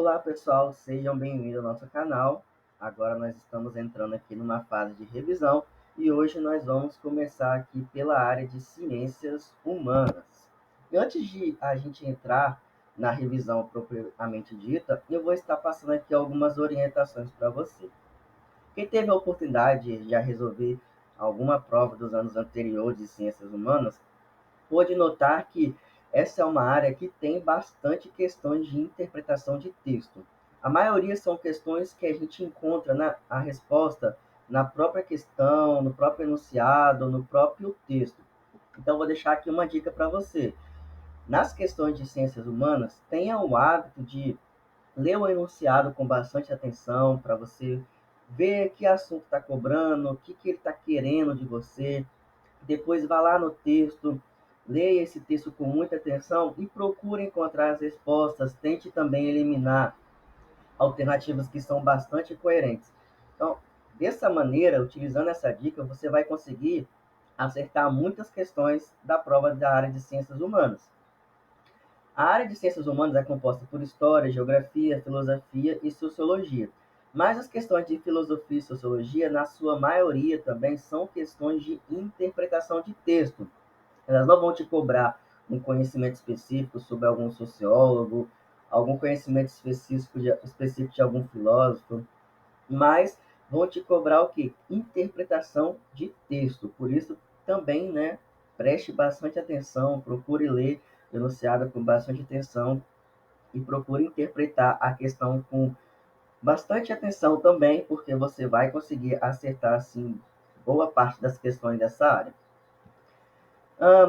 Olá pessoal, sejam bem-vindos ao nosso canal. Agora nós estamos entrando aqui numa fase de revisão e hoje nós vamos começar aqui pela área de ciências humanas. E antes de a gente entrar na revisão propriamente dita, eu vou estar passando aqui algumas orientações para você. Quem teve a oportunidade de já resolver alguma prova dos anos anteriores de ciências humanas, pôde notar que essa é uma área que tem bastante questões de interpretação de texto. A maioria são questões que a gente encontra a resposta na própria questão, no próprio enunciado, no próprio texto. Então, vou deixar aqui uma dica para você. Nas questões de ciências humanas, tenha o hábito de ler o enunciado com bastante atenção para você ver que assunto está cobrando, o que ele está querendo de você. Depois vá lá no texto, leia esse texto com muita atenção e procure encontrar as respostas. Tente também eliminar alternativas que são bastante coerentes. Então, dessa maneira, utilizando essa dica, você vai conseguir acertar muitas questões da prova da área de ciências humanas. A área de ciências humanas é composta por história, geografia, filosofia e sociologia. Mas as questões de filosofia e sociologia, na sua maioria, também são questões de interpretação de texto. Elas não vão te cobrar um conhecimento específico sobre algum sociólogo, algum conhecimento específico de algum filósofo, mas vão te cobrar o quê? Interpretação de texto. Por isso, também, né, preste bastante atenção, procure ler o enunciado com bastante atenção e procure interpretar a questão com bastante atenção também, porque você vai conseguir acertar, assim, boa parte das questões dessa área.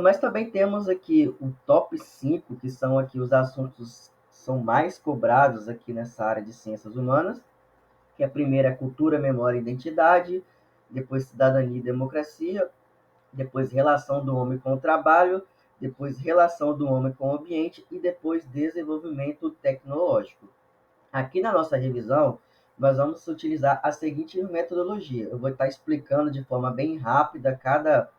Mas também temos aqui o top 5, que são aqui os assuntos que são mais cobrados aqui nessa área de ciências humanas, que a primeira é cultura, memória e identidade, depois cidadania e democracia, depois relação do homem com o trabalho, depois relação do homem com o ambiente e depois desenvolvimento tecnológico. Aqui na nossa revisão, nós vamos utilizar a seguinte metodologia. Eu vou estar explicando de forma bem rápida cada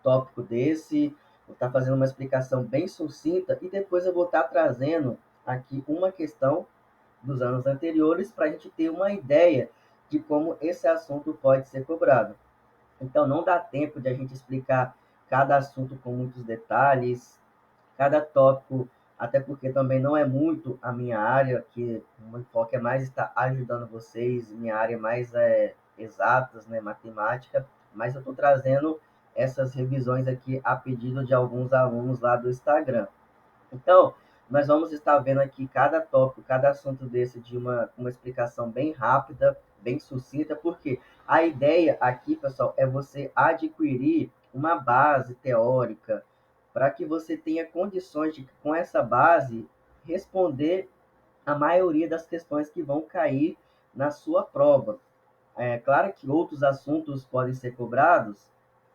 tópico desse, vou estar fazendo uma explicação bem sucinta e depois eu vou estar trazendo aqui uma questão dos anos anteriores para a gente ter uma ideia de como esse assunto pode ser cobrado. Então, não dá tempo de a gente explicar cada assunto com muitos detalhes, cada tópico, até porque também não é muito a minha área, que o meu foco é mais estar ajudando vocês, minha área mais é exatas, né, matemática, mas eu estou trazendo essas revisões aqui a pedido de alguns alunos lá do Instagram. Então, nós vamos estar vendo aqui cada tópico, cada assunto desse de uma explicação bem rápida, bem sucinta, porque a ideia aqui, pessoal, é você adquirir uma base teórica para que você tenha condições de, com essa base, responder a maioria das questões que vão cair na sua prova. É claro que outros assuntos podem ser cobrados,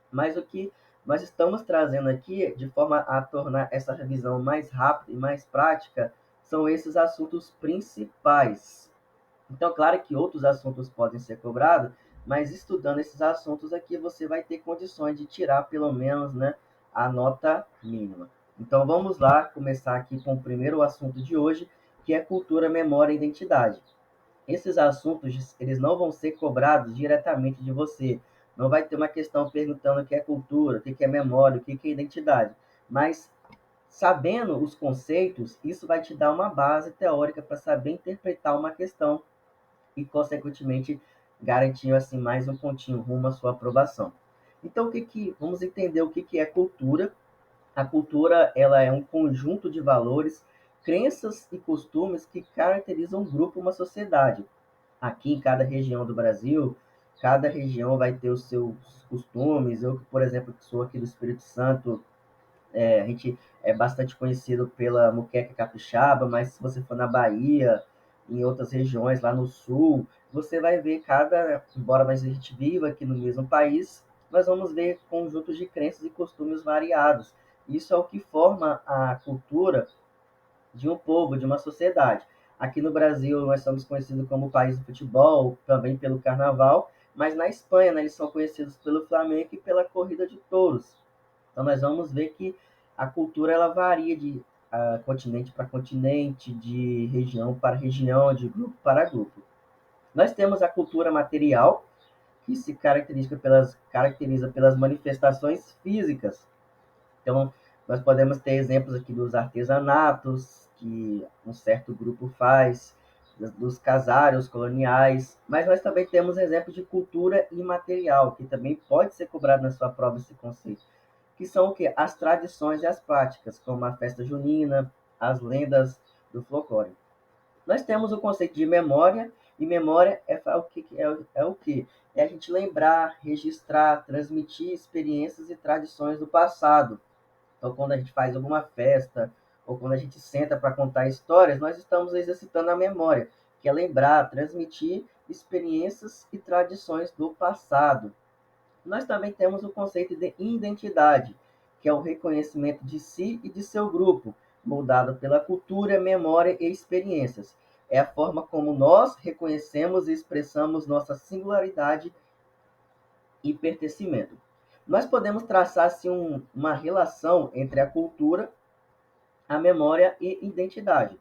mas o que nós estamos trazendo aqui, de forma a tornar essa revisão mais rápida e mais prática, são esses assuntos principais. Então, claro que outros assuntos podem ser cobrados, mas estudando esses assuntos aqui, você vai ter condições de tirar pelo menos, né, a nota mínima. Então, vamos lá começar aqui com o primeiro assunto de hoje, que é cultura, memória e identidade. Esses assuntos, eles não vão ser cobrados diretamente de você. Não vai ter uma questão perguntando o que é cultura, o que é memória, o que é identidade. Mas, sabendo os conceitos, isso vai te dar uma base teórica para saber interpretar uma questão e, consequentemente, garantir assim mais um pontinho rumo à sua aprovação. Então, vamos entender o que é cultura. A cultura, ela é um conjunto de valores, crenças e costumes que caracterizam um grupo, uma sociedade. Aqui em cada região do Brasil, cada região vai ter os seus costumes. Eu, por exemplo, que sou aqui do Espírito Santo, a gente é bastante conhecido pela muqueca capixaba, mas se você for na Bahia, em outras regiões lá no sul, você vai ver embora a gente viva aqui no mesmo país, nós vamos ver conjuntos de crenças e costumes variados. Isso é o que forma a cultura de um povo, de uma sociedade. Aqui no Brasil, nós somos conhecidos como o país do futebol, também pelo carnaval, mas na Espanha, né, eles são conhecidos pelo Flamengo e pela corrida de touros. Então, nós vamos ver que a cultura ela varia continente para continente, de região para região, de grupo para grupo. Nós temos a cultura material, que se caracteriza pelas manifestações físicas. Então, nós podemos ter exemplos aqui dos artesanatos, que um certo grupo faz, dos casários coloniais, mas nós também temos exemplos de cultura imaterial, que também pode ser cobrado na sua prova esse conceito, que são o quê? As tradições e as práticas, como a festa junina, as lendas do folclore. Nós temos o conceito de memória, e memória é o que? É a gente lembrar, registrar, transmitir experiências e tradições do passado. Então, quando a gente faz alguma festa, ou quando a gente senta para contar histórias, nós estamos exercitando a memória, que é lembrar, transmitir experiências e tradições do passado. Nós também temos o conceito de identidade, que é o reconhecimento de si e de seu grupo, moldado pela cultura, memória e experiências. É a forma como nós reconhecemos e expressamos nossa singularidade e pertencimento. Nós podemos traçar assim, uma relação entre a cultura, a memória e identidade.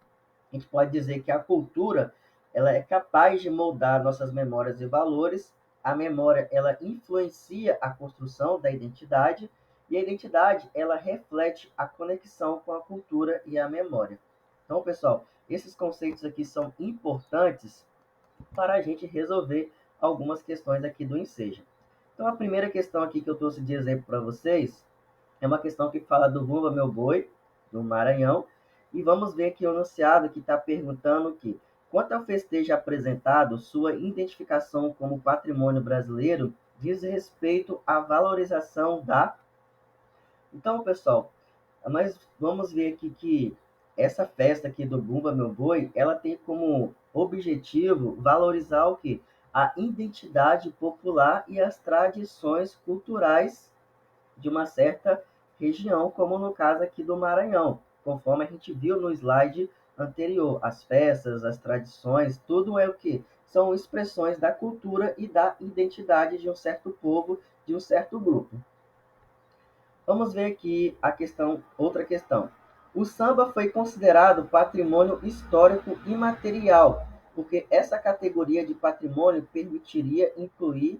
A gente pode dizer que a cultura ela é capaz de moldar nossas memórias e valores, a memória ela influencia a construção da identidade e a identidade ela reflete a conexão com a cultura e a memória. Então, pessoal, esses conceitos aqui são importantes para a gente resolver algumas questões aqui do Enseja. Então, a primeira questão aqui que eu trouxe de exemplo para vocês é uma questão que fala do Bumba Meu Boi, do Maranhão, e vamos ver aqui o enunciado que está perguntando que, quanto ao festejo apresentado, sua identificação como patrimônio brasileiro diz respeito à valorização da... Então, pessoal, nós vamos ver aqui que essa festa aqui do Bumba Meu Boi, ela tem como objetivo valorizar o quê? A identidade popular e as tradições culturais de uma certa região, como no caso aqui do Maranhão, conforme a gente viu no slide anterior. As festas, as tradições, tudo é o que? São expressões da cultura e da identidade de um certo povo, de um certo grupo. Vamos ver aqui outra questão. O samba foi considerado patrimônio histórico imaterial, porque essa categoria de patrimônio permitiria incluir.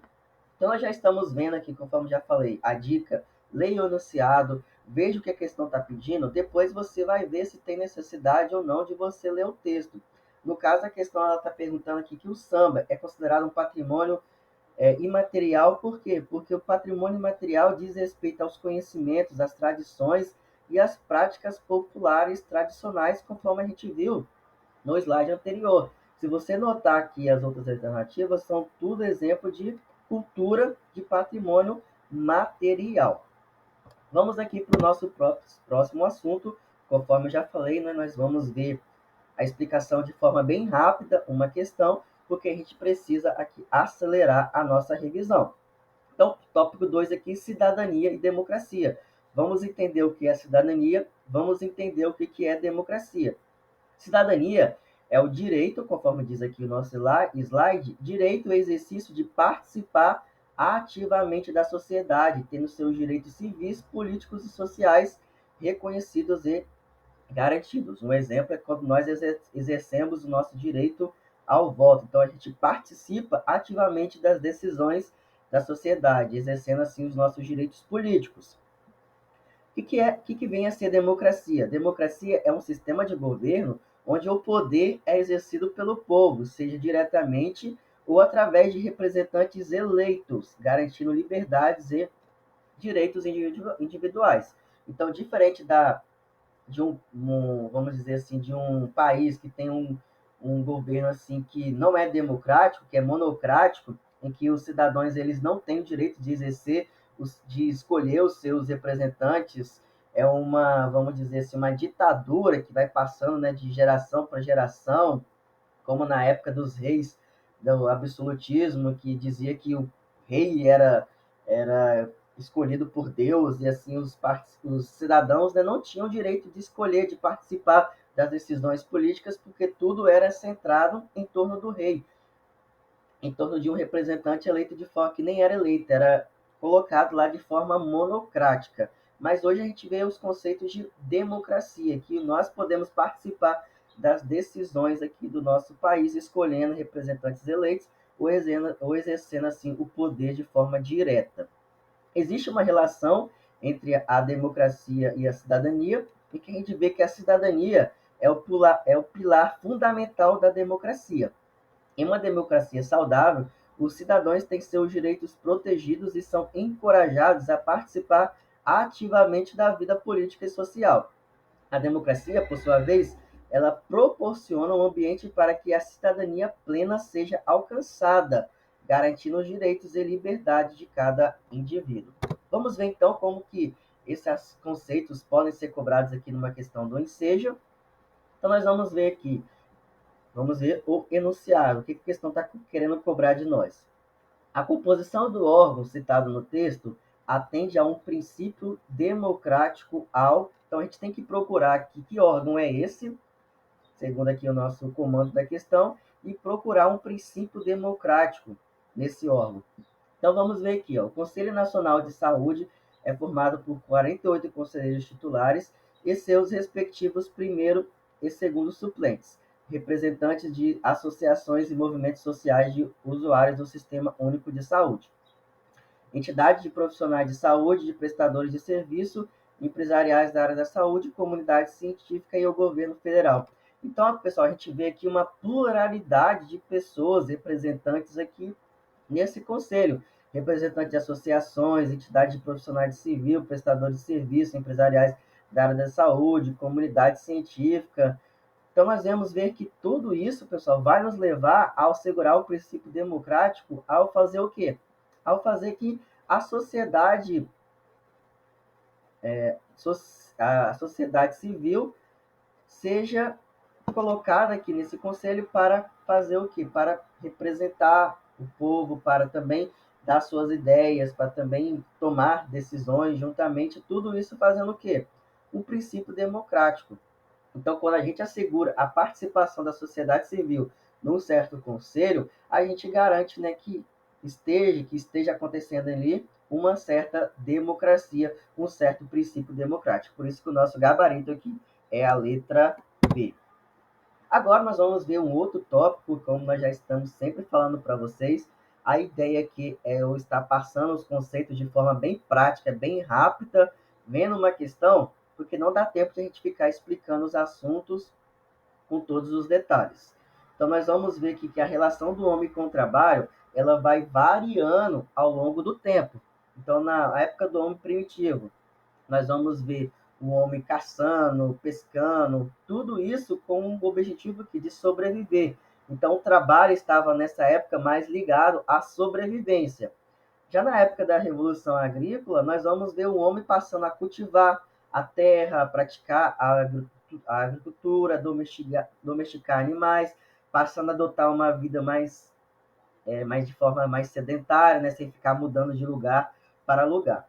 Então, nós já estamos vendo aqui, conforme já falei, a dica, leia o enunciado, veja o que a questão está pedindo, depois você vai ver se tem necessidade ou não de você ler o texto. No caso, a questão está perguntando aqui que o samba é considerado um patrimônio imaterial, por quê? Porque o patrimônio imaterial diz respeito aos conhecimentos, às tradições e às práticas populares tradicionais, conforme a gente viu no slide anterior. Se você notar aqui as outras alternativas, são tudo exemplo de cultura de patrimônio material. Vamos aqui para o nosso próximo assunto. Conforme eu já falei, né, nós vamos ver a explicação de forma bem rápida, uma questão, porque a gente precisa aqui acelerar a nossa revisão. Então, tópico 2 aqui, cidadania e democracia. Vamos entender o que é cidadania, vamos entender o que é democracia. Cidadania é o direito, conforme diz aqui o nosso slide, direito ao exercício de participar ativamente da sociedade, tendo seus direitos civis, políticos e sociais reconhecidos e garantidos. Um exemplo é quando nós exercemos o nosso direito ao voto. Então, a gente participa ativamente das decisões da sociedade, exercendo assim os nossos direitos políticos. O que vem a ser democracia? Democracia é um sistema de governo onde o poder é exercido pelo povo, seja diretamente ou através de representantes eleitos, garantindo liberdades e direitos individuais. Então, diferente vamos dizer assim, de um país que tem um governo assim que não é democrático, que é monocrático, em que os cidadãos eles não têm o direito de exercer, de escolher os seus representantes, é uma, vamos dizer assim, uma ditadura que vai passando, né, de geração para geração, como na época dos reis do absolutismo, que dizia que o rei era escolhido por Deus, e assim os cidadãos, né, não tinham direito de escolher, de participar das decisões políticas, porque tudo era centrado em torno do rei, em torno de um representante eleito de forma que nem era eleito, era colocado lá de forma monocrática. Mas hoje a gente vê os conceitos de democracia, que nós podemos participar das decisões aqui do nosso país, escolhendo representantes eleitos ou exercendo assim o poder de forma direta. Existe uma relação entre a democracia e a cidadania, e que a gente vê que a cidadania é o pilar fundamental da democracia. Em uma democracia saudável, os cidadãos têm seus direitos protegidos e são encorajados a participar ativamente da vida política e social. A democracia, por sua vez, ela proporciona um ambiente para que a cidadania plena seja alcançada, garantindo os direitos e liberdades de cada indivíduo. Vamos ver então como que esses conceitos podem ser cobrados aqui numa questão do ensejo. Então nós vamos ver aqui, vamos ver o enunciado, o que a questão está querendo cobrar de nós. A composição do órgão citado no texto atende a um princípio democrático ao. Então a gente tem que procurar aqui que órgão é esse, segundo aqui o nosso comando da questão, e procurar um princípio democrático nesse órgão. Então vamos ver aqui, ó. O Conselho Nacional de Saúde é formado por 48 conselheiros titulares e seus respectivos primeiro e segundo suplentes, representantes de associações e movimentos sociais de usuários do Sistema Único de Saúde, entidades de profissionais de saúde, de prestadores de serviço, empresariais da área da saúde, comunidade científica e o governo federal. Então, pessoal, a gente vê aqui uma pluralidade de pessoas, representantes aqui nesse conselho, representantes de associações, entidades de profissionais de civil, prestadores de serviço, empresariais da área da saúde, comunidade científica. Então, nós vamos ver que tudo isso, pessoal, vai nos levar a assegurar o princípio democrático ao fazer o quê? Ao fazer que a sociedade, a sociedade civil seja colocada aqui nesse conselho para fazer o quê? Para representar o povo, para também dar suas ideias, para também tomar decisões juntamente, tudo isso fazendo o quê? Um princípio democrático. Então, quando a gente assegura a participação da sociedade civil num certo conselho, a gente garante, né, que esteja acontecendo ali uma certa democracia, um certo princípio democrático. Por isso que o nosso gabarito aqui é a letra B. Agora nós vamos ver um outro tópico, como nós já estamos sempre falando para vocês. A ideia aqui é eu estar passando os conceitos de forma bem prática, bem rápida, vendo uma questão, porque não dá tempo de a gente ficar explicando os assuntos com todos os detalhes. Então nós vamos ver aqui que a relação do homem com o trabalho, ela vai variando ao longo do tempo. Então na época do homem primitivo, nós vamos ver o homem caçando, pescando, tudo isso com o objetivo aqui de sobreviver. Então, o trabalho estava nessa época mais ligado à sobrevivência. Já na época da Revolução Agrícola, nós vamos ver o homem passando a cultivar a terra, a praticar a agricultura, domesticar animais, passando a adotar uma vida mais de forma mais sedentária, né, sem ficar mudando de lugar para lugar.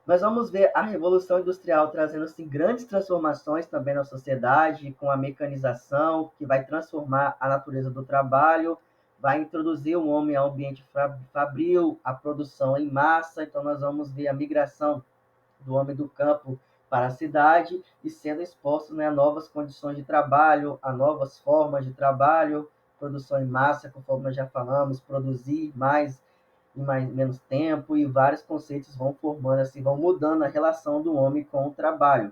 Nós vamos ver a Revolução Industrial trazendo assim, grandes transformações também na sociedade, com a mecanização, que vai transformar a natureza do trabalho, vai introduzir o homem ao ambiente fabril, a produção em massa. Então, nós vamos ver a migração do homem do campo para a cidade e sendo exposto, né, a novas condições de trabalho, a novas formas de trabalho, produção em massa, conforme nós já falamos, produzir mais em menos tempo, e vários conceitos vão formando assim, vão mudando a relação do homem com o trabalho.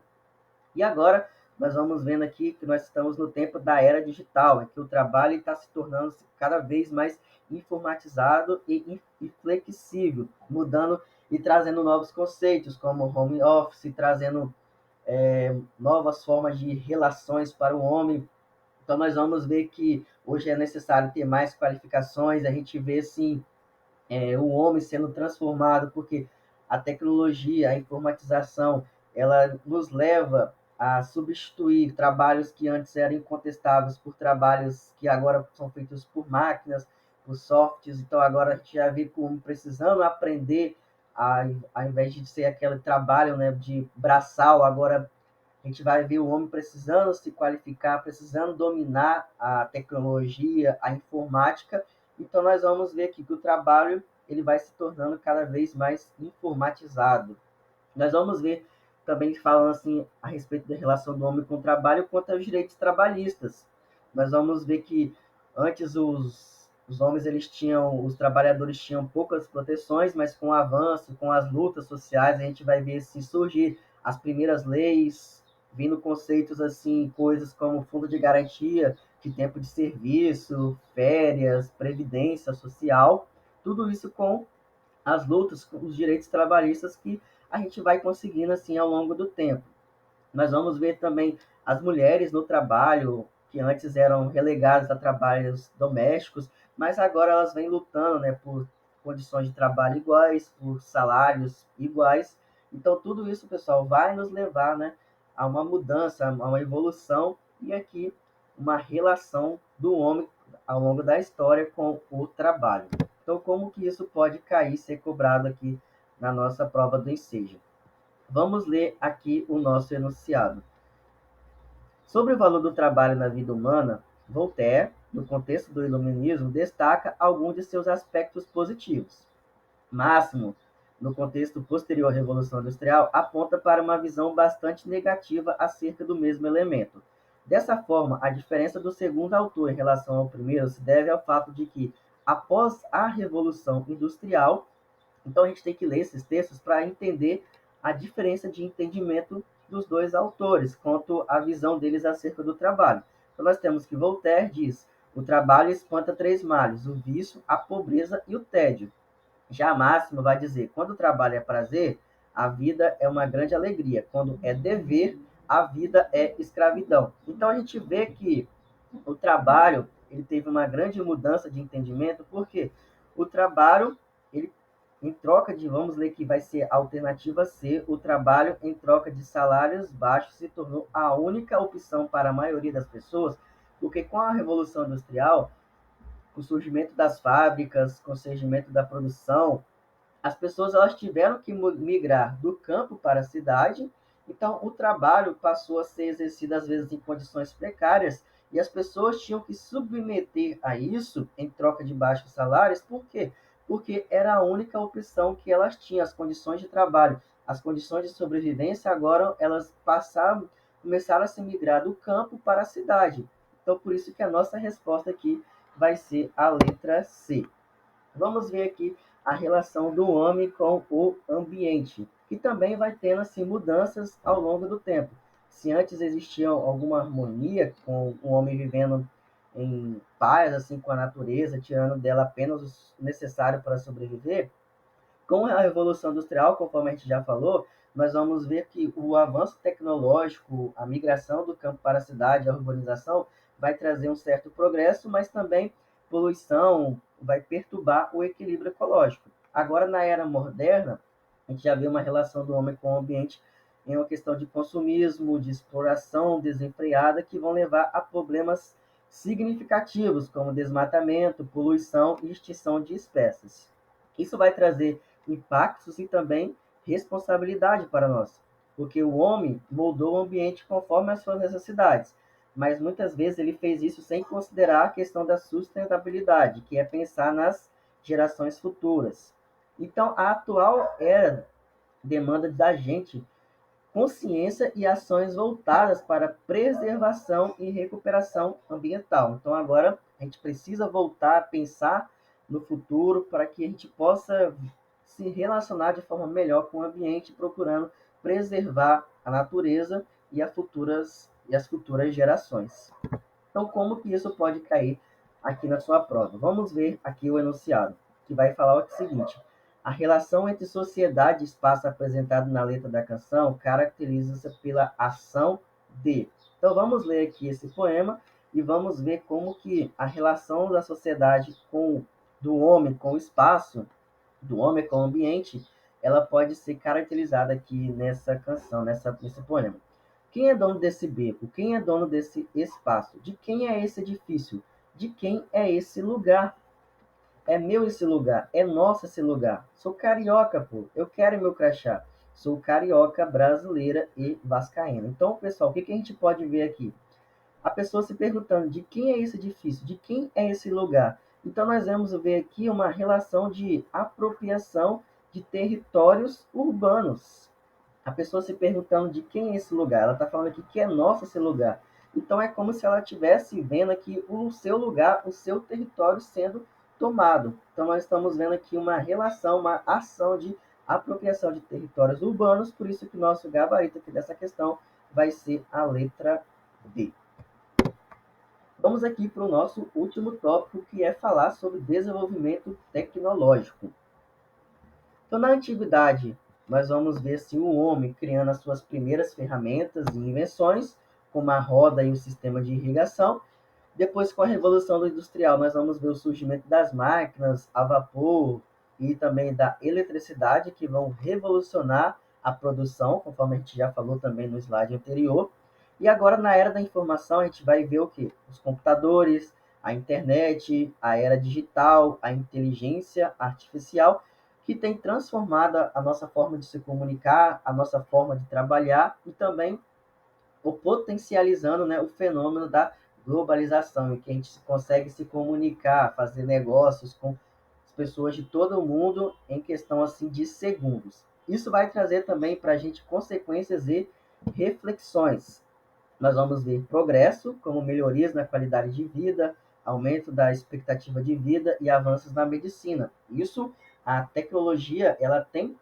E agora nós vamos vendo aqui que nós estamos no tempo da era digital, em que o trabalho está se tornando cada vez mais informatizado e flexível, mudando e trazendo novos conceitos, como home office, trazendo novas formas de relações para o homem. Então, nós vamos ver que hoje é necessário ter mais qualificações, a gente vê, assim, o homem sendo transformado, porque a tecnologia, a informatização, ela nos leva a substituir trabalhos que antes eram incontestáveis por trabalhos que agora são feitos por máquinas, por softwares. Então, agora a gente já vê como precisando aprender, ao invés de ser aquele trabalho, né, de braçal, agora a gente vai ver o homem precisando se qualificar, precisando dominar a tecnologia, a informática. Então, nós vamos ver aqui que o trabalho ele vai se tornando cada vez mais informatizado. Nós vamos ver também falando assim a respeito da relação do homem com o trabalho quanto aos direitos trabalhistas. Nós vamos ver que antes os homens eles tinham, os trabalhadores tinham poucas proteções, mas com o avanço, com as lutas sociais, a gente vai ver se surgir as primeiras leis, vindo conceitos assim, coisas como fundo de garantia de tempo de serviço, férias, previdência social, tudo isso com as lutas, os direitos trabalhistas que a gente vai conseguindo assim ao longo do tempo. Nós vamos ver também as mulheres no trabalho, que antes eram relegadas a trabalhos domésticos, mas agora elas vêm lutando, né, por condições de trabalho iguais, por salários iguais. Então, tudo isso, pessoal, vai nos levar, né, a uma mudança, a uma evolução e aqui uma relação do homem ao longo da história com o trabalho. Então, como que isso pode cair, ser cobrado aqui na nossa prova do ensejo? Vamos ler aqui o nosso enunciado. Sobre o valor do trabalho na vida humana, Voltaire, no contexto do iluminismo, destaca alguns de seus aspectos positivos. Máximo, no contexto posterior à Revolução Industrial, aponta para uma visão bastante negativa acerca do mesmo elemento. Dessa forma, a diferença do segundo autor em relação ao primeiro se deve ao fato de que, após a Revolução Industrial, então a gente tem que ler esses textos para entender a diferença de entendimento dos dois autores quanto à visão deles acerca do trabalho. Então nós temos que Voltaire diz: o trabalho espanta três males: o vício, a pobreza e o tédio. Já Máximo vai dizer: quando o trabalho é prazer, a vida é uma grande alegria. Quando é dever, a vida é escravidão. Então a gente vê que o trabalho ele teve uma grande mudança de entendimento, porque o trabalho, ele, em troca de, vamos ler que vai ser a alternativa C, o trabalho em troca de salários baixos se tornou a única opção para a maioria das pessoas, porque com a Revolução Industrial, com o surgimento das fábricas, com o surgimento da produção, as pessoas elas tiveram que migrar do campo para a cidade, então o trabalho passou a ser exercido às vezes em condições precárias e as pessoas tinham que submeter a isso em troca de baixos salários, por quê? Porque era a única opção que elas tinham, as condições de trabalho, as condições de sobrevivência agora elas passaram, começaram a se migrar do campo para a cidade. Então por isso que a nossa resposta aqui vai ser a letra C. Vamos ver aqui a relação do homem com o ambiente, que também vai tendo assim, mudanças ao longo do tempo. Se antes existia alguma harmonia com o homem vivendo em paz assim com a natureza, tirando dela apenas o necessário para sobreviver, com a Revolução Industrial, conforme a gente já falou, nós vamos ver que o avanço tecnológico, a migração do campo para a cidade, a urbanização, vai trazer um certo progresso, mas também poluição, vai perturbar o equilíbrio ecológico. Agora, na era moderna, a gente já vê uma relação do homem com o ambiente em uma questão de consumismo, de exploração desenfreada, que vão levar a problemas significativos, como desmatamento, poluição e extinção de espécies. Isso vai trazer impactos e também responsabilidade para nós, porque o homem moldou o ambiente conforme as suas necessidades, mas muitas vezes ele fez isso sem considerar a questão da sustentabilidade, que é pensar nas gerações futuras. Então, a atual era demanda da gente consciência e ações voltadas para preservação e recuperação ambiental. Então, agora a gente precisa voltar a pensar no futuro para que a gente possa se relacionar de forma melhor com o ambiente, procurando preservar a natureza e as futuras gerações. Então, como que isso pode cair aqui na sua prova? Vamos ver aqui o enunciado, que vai falar o seguinte: a relação entre sociedade e espaço apresentado na letra da canção caracteriza-se pela ação de. Então, vamos ler aqui esse poema e vamos ver como que a relação da sociedade com do homem com o espaço, do homem com o ambiente, ela pode ser caracterizada aqui nessa canção, nesse poema. Quem é dono desse beco? Quem é dono desse espaço? De quem é esse edifício? De quem é esse lugar? É meu esse lugar, é nosso esse lugar. Sou carioca, pô. Eu quero meu crachá. Sou carioca, brasileira e vascaína. Então, pessoal, o que a gente pode ver aqui? A pessoa se perguntando de quem é esse edifício, de quem é esse lugar. Então, nós vamos ver aqui uma relação de apropriação de territórios urbanos. A pessoa se perguntando de quem é esse lugar. Ela está falando aqui que é nosso esse lugar. Então é como se ela estivesse vendo aqui o seu lugar, o seu território sendo tomado. Então nós estamos vendo aqui uma relação, uma ação de apropriação de territórios urbanos, por isso que o nosso gabarito aqui dessa questão vai ser a letra D. Vamos aqui para o nosso último tópico, que é falar sobre desenvolvimento tecnológico. Então, na antiguidade, nós vamos ver assim, o homem criando as suas primeiras ferramentas e invenções, como a roda e o sistema de irrigação. Depois, com a Revolução Industrial, nós vamos ver o surgimento das máquinas a vapor e também da eletricidade, que vão revolucionar a produção, conforme a gente já falou também no slide anterior. E agora, na era da informação, a gente vai ver o quê? Os computadores, a internet, a era digital, a inteligência artificial, que tem transformado a nossa forma de se comunicar, a nossa forma de trabalhar e também o potencializando, né, o fenômeno da globalização, em que a gente consegue se comunicar, fazer negócios com as pessoas de todo o mundo em questão assim de segundos. Isso vai trazer também para a gente consequências e reflexões. Nós vamos ver progresso, como melhorias na qualidade de vida, aumento da expectativa de vida e avanços na medicina. Isso a tecnologia ela tem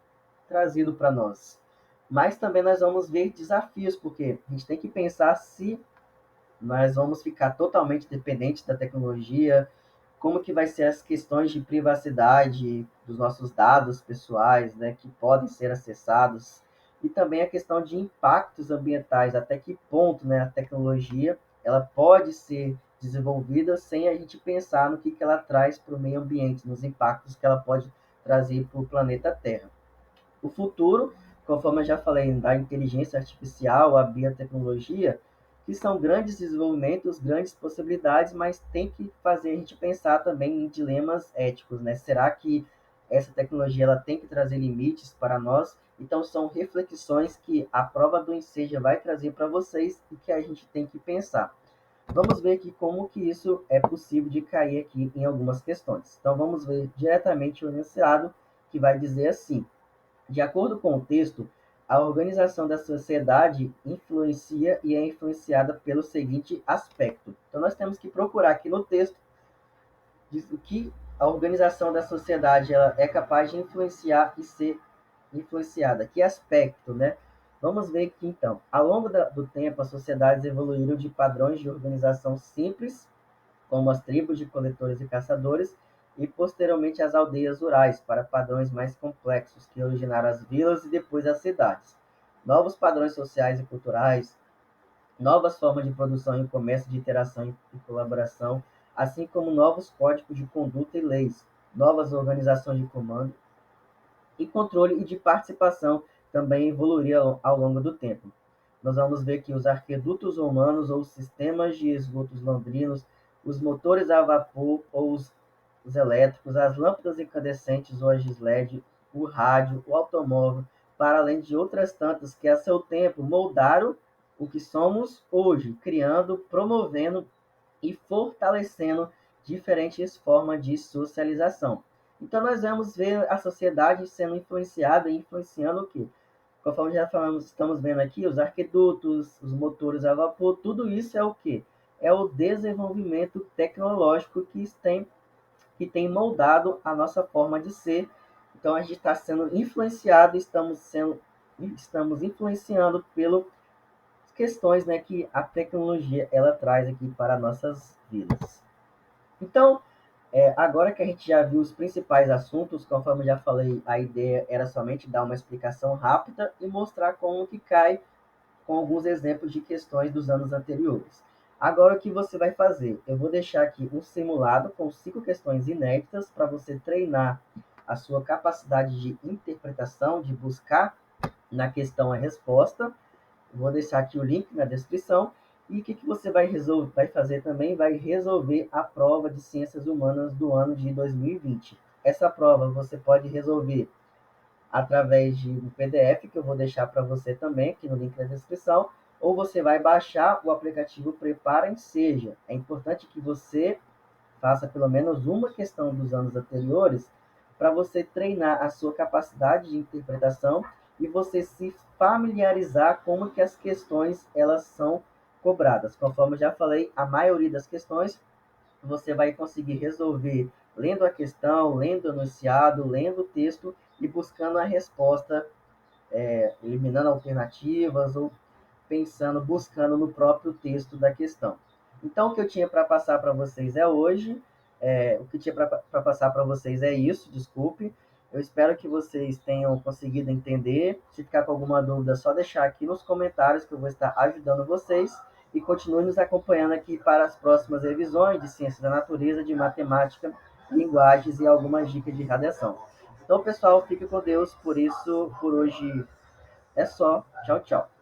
trazido para nós. Mas também nós vamos ver desafios, porque a gente tem que pensar se nós vamos ficar totalmente dependentes da tecnologia, como que vai ser as questões de privacidade dos nossos dados pessoais, né, que podem ser acessados, e também a questão de impactos ambientais, até que ponto, né, a tecnologia ela pode ser desenvolvida sem a gente pensar no que ela traz para o meio ambiente, nos impactos que ela pode trazer para o planeta Terra. O futuro, conforme eu já falei, da inteligência artificial, a biotecnologia, que são grandes desenvolvimentos, grandes possibilidades, mas tem que fazer a gente pensar também em dilemas éticos, né? Será que essa tecnologia ela tem que trazer limites para nós? Então são reflexões que a prova do Enseja vai trazer para vocês e que a gente tem que pensar. Vamos ver aqui como que isso é possível de cair aqui em algumas questões. Então vamos ver diretamente o enunciado que vai dizer assim: de acordo com o texto, a organização da sociedade influencia e é influenciada pelo seguinte aspecto. Então, nós temos que procurar aqui no texto o que a organização da sociedade ela é capaz de influenciar e ser influenciada. Que aspecto, né? Vamos ver aqui então. Ao longo do tempo, as sociedades evoluíram de padrões de organização simples, como as tribos de coletores e caçadores, e posteriormente as aldeias rurais, para padrões mais complexos, que originaram as vilas e depois as cidades. Novos padrões sociais e culturais, novas formas de produção e comércio de interação e colaboração, assim como novos códigos de conduta e leis, novas organizações de comando e controle e de participação também evoluíram ao longo do tempo. Nós vamos ver que os arquedutos humanos ou sistemas de esgotos londrinos, os motores a vapor ou os elétricos, as lâmpadas incandescentes ou as LED, o rádio, o automóvel, para além de outras tantas que a seu tempo moldaram o que somos hoje, criando, promovendo e fortalecendo diferentes formas de socialização. Então, nós vamos ver a sociedade sendo influenciada e influenciando o quê? Conforme já falamos, estamos vendo aqui, os arquedutos, os motores a vapor, tudo isso é o quê? É o desenvolvimento tecnológico que tem moldado a nossa forma de ser. Então, a gente está sendo influenciado, estamos influenciando pelas questões, né, que a tecnologia ela traz aqui para nossas vidas. Então, agora que a gente já viu os principais assuntos, conforme eu já falei, a ideia era somente dar uma explicação rápida e mostrar como que cai com alguns exemplos de questões dos anos anteriores. Agora, o que você vai fazer? Eu vou deixar aqui um simulado com 5 questões inéditas para você treinar a sua capacidade de interpretação, de buscar na questão a resposta. Vou deixar aqui o link na descrição. E o que você vai fazer também? Vai resolver a prova de Ciências Humanas do ano de 2020. Essa prova você pode resolver através de um PDF que eu vou deixar para você também aqui no link da descrição, ou você vai baixar o aplicativo Prepara Enseja. É importante que você faça pelo menos uma questão dos anos anteriores para você treinar a sua capacidade de interpretação e você se familiarizar como que as questões elas são cobradas. Conforme eu já falei, a maioria das questões você vai conseguir resolver lendo a questão, lendo o enunciado, lendo o texto e buscando a resposta, eliminando alternativas ou pensando, buscando no próprio texto da questão. Então, o que eu tinha para passar para vocês é hoje, o que tinha para passar para vocês é isso, desculpe. Eu espero que vocês tenham conseguido entender. Se ficar com alguma dúvida, é só deixar aqui nos comentários que eu vou estar ajudando vocês. E continue nos acompanhando aqui para as próximas revisões de ciências da natureza, de matemática, linguagens e algumas dicas de radiação. Então, pessoal, fique com Deus. Por isso, por hoje é só. Tchau, tchau.